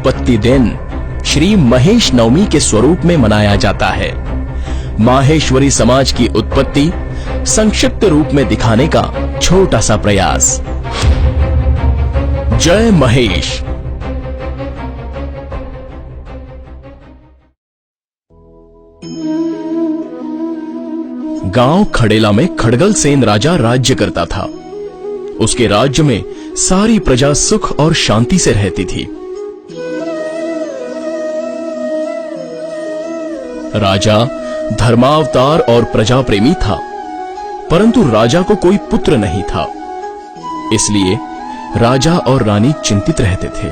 उत्पत्ति दिन श्री महेश नवमी के स्वरूप में मनाया जाता है। माहेश्वरी समाज की उत्पत्ति संक्षिप्त रूप में दिखाने का छोटा सा प्रयास। जय महेश। गांव खड़ेला में खड़गलसेन राजा राज्य करता था। उसके राज्य में सारी प्रजा सुख और शांति से रहती थी। राजा धर्मावतार और प्रजा प्रेमी था, परंतु राजा को कोई पुत्र नहीं था। इसलिए राजा और रानी चिंतित रहते थे।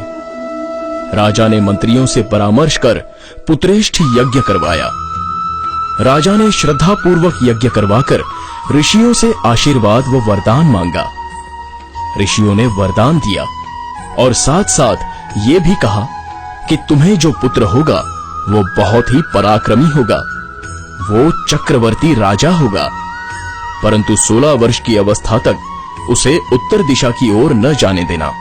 राजा ने मंत्रियों से परामर्श कर पुत्रेष्ठ यज्ञ करवाया। राजा ने श्रद्धापूर्वक यज्ञ करवाकर ऋषियों से आशीर्वाद व वरदान मांगा। ऋषियों ने वरदान दिया और साथ साथ ये भी कहा कि तुम्हें जो पुत्र होगा वो बहुत ही पराक्रमी होगा, वो चक्रवर्ती राजा होगा, परंतु 16 वर्ष की अवस्था तक उसे उत्तर दिशा की ओर न जाने देना।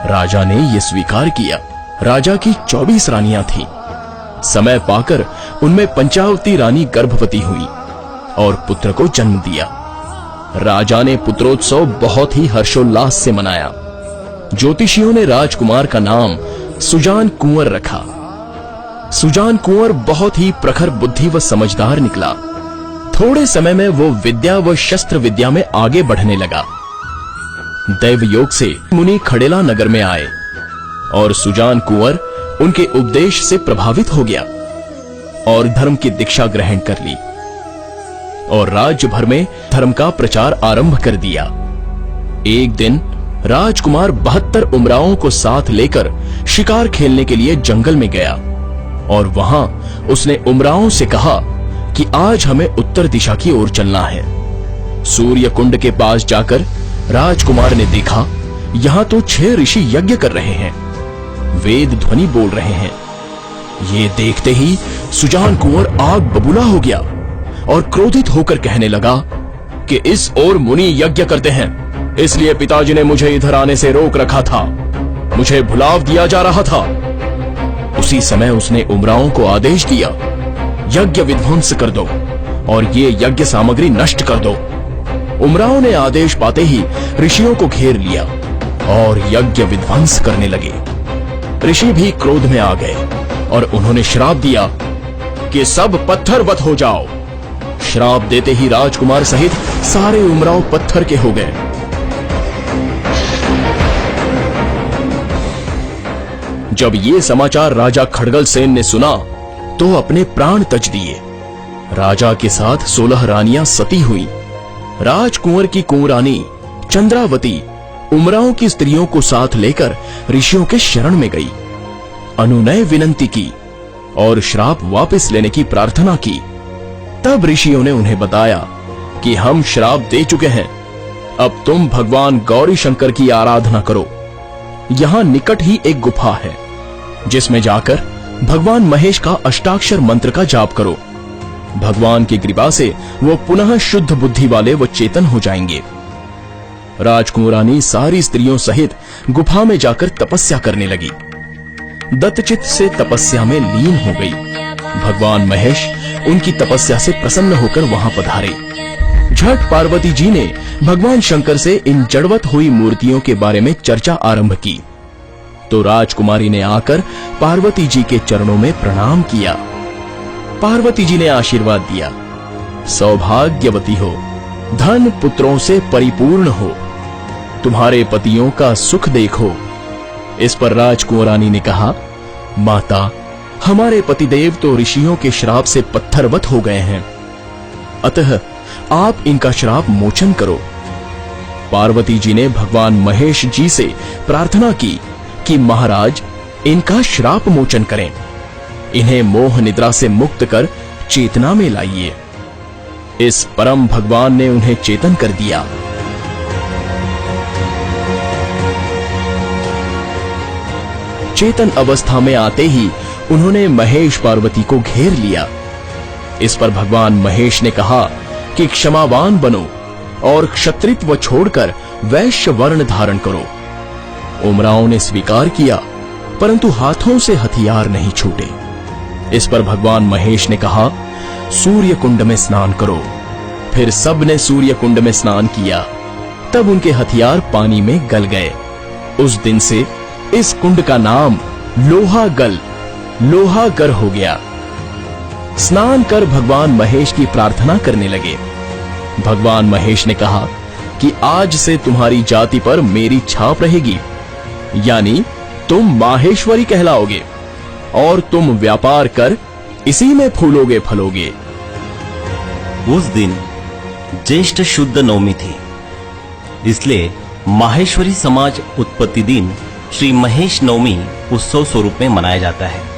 राजा ने यह स्वीकार किया। राजा की 24 रानियां थीं। समय पाकर उनमें पंचावती रानी गर्भवती हुई और पुत्र को जन्म दिया। राजा ने पुत्रोत्सव बहुत ही हर्षोल्लास से मनाया। ज्योतिषियों ने राजकुमार का नाम सुजान कुंवर रखा। सुजान कुंवर बहुत ही प्रखर बुद्धि व समझदार निकला। थोड़े समय में वो विद्या व शस्त्र विद्या में आगे बढ़ने लगा। दैव योग से मुनि खड़ेला नगर में आए और सुजान कुंवर उनके उपदेश से प्रभावित हो गया और धर्म की दीक्षा ग्रहण कर ली और राज्य भर में धर्म का प्रचार आरंभ कर दिया। एक दिन राजकुमार 72 उमरावों को साथ लेकर शिकार खेलने के लिए जंगल में गया और वहां उसने उमरावों से कहा कि आज हमें उत्तर दिशा की ओर चलना है। सूर्य कुंड के पास जाकर राजकुमार ने देखा यहां तो 6 ऋषि यज्ञ कर रहे हैं, वेद ध्वनि बोल रहे हैं। ये देखते ही सुजान कुंवर आग बबूला हो गया और क्रोधित होकर कहने लगा कि इस ओर मुनि यज्ञ करते हैं, इसलिए पिताजी ने मुझे इधर आने से रोक रखा था, मुझे भुलाव दिया जा रहा था। उसी समय उसने उमरावों को आदेश दिया, यज्ञ विध्वंस कर दो और ये यज्ञ सामग्री नष्ट कर दो। उमरावों ने आदेश पाते ही ऋषियों को घेर लिया और यज्ञ विध्वंस करने लगे। ऋषि भी क्रोध में आ गए और उन्होंने श्राप दिया कि सब पत्थरवत हो जाओ। श्राप देते ही राजकुमार सहित सारे उमराव पत्थर के हो गए। जब ये समाचार राजा खड़गलसेन ने सुना तो अपने प्राण तज दिए। राजा के साथ 16 रानियां सती हुई। राजकुंवर की कुंवरानी चंद्रावती उमराव की स्त्रियों को साथ लेकर ऋषियों के शरण में गई, अनुनय विनंती की और श्राप वापस लेने की प्रार्थना की। तब ऋषियों ने उन्हें बताया कि हम श्राप दे चुके हैं, अब तुम भगवान गौरी शंकर की आराधना करो। यहां निकट ही एक गुफा है जिसमें जाकर भगवान महेश का अष्टाक्षर मंत्र का जाप करो। भगवान की कृपा से वो पुनः शुद्ध बुद्धि वाले व चेतन हो जाएंगे। राजकुमारानी सारी स्त्रियों सहित गुफा में जाकर तपस्या करने लगी। दत्तचित्त से तपस्या में लीन हो गई। भगवान महेश उनकी तपस्या से प्रसन्न होकर वहां पधारे। झट पार्वती जी ने भगवान शंकर से इन जड़वत हुई मूर्तियों के बारे में चर्चा आरंभ की तो राजकुमारी ने आकर पार्वती जी के चरणों में प्रणाम किया। पार्वती जी ने आशीर्वाद दिया, सौभाग्यवती हो, धन पुत्रों से परिपूर्ण हो, तुम्हारे पतियों का सुख देखो। इस पर राजकुमारानी ने कहा, माता, हमारे पतिदेव तो ऋषियों के श्राप से पत्थरवत हो गए हैं, अतः आप इनका श्राप मोचन करो। पार्वती जी ने भगवान महेश जी से प्रार्थना की कि महाराज इनका श्राप मोचन करें, इन्हें मोह निद्रा से मुक्त कर चेतना में लाइए। इस परम भगवान ने उन्हें चेतन कर दिया। चेतन अवस्था में आते ही उन्होंने महेश पार्वती को घेर लिया। इस पर भगवान महेश ने कहा कि क्षमावान बनो और क्षत्रित्व छोड़कर वैश्य वर्ण धारण करो। उमराव ने स्वीकार किया, परंतु हाथों से हथियार नहीं छूटे। इस पर भगवान महेश ने कहा, सूर्य कुंड में स्नान करो। फिर सबने सूर्य कुंड में स्नान किया। तब उनके हथियार पानी में गल गए। उस दिन से इस कुंड का नाम लोहागर हो गया। स्नान कर भगवान महेश की प्रार्थना करने लगे। भगवान महेश ने कहा कि आज से तुम्हारी जाति पर मेरी छाप रहेगी, यानी तुम माहेश्वरी कहलाओगे और तुम व्यापार कर इसी में फूलोगे फलोगे। उस दिन ज्येष्ठ शुद्ध नवमी थी, इसलिए माहेश्वरी समाज उत्पत्ति दिन श्री महेश नवमी उत्सव स्वरूप में मनाया जाता है।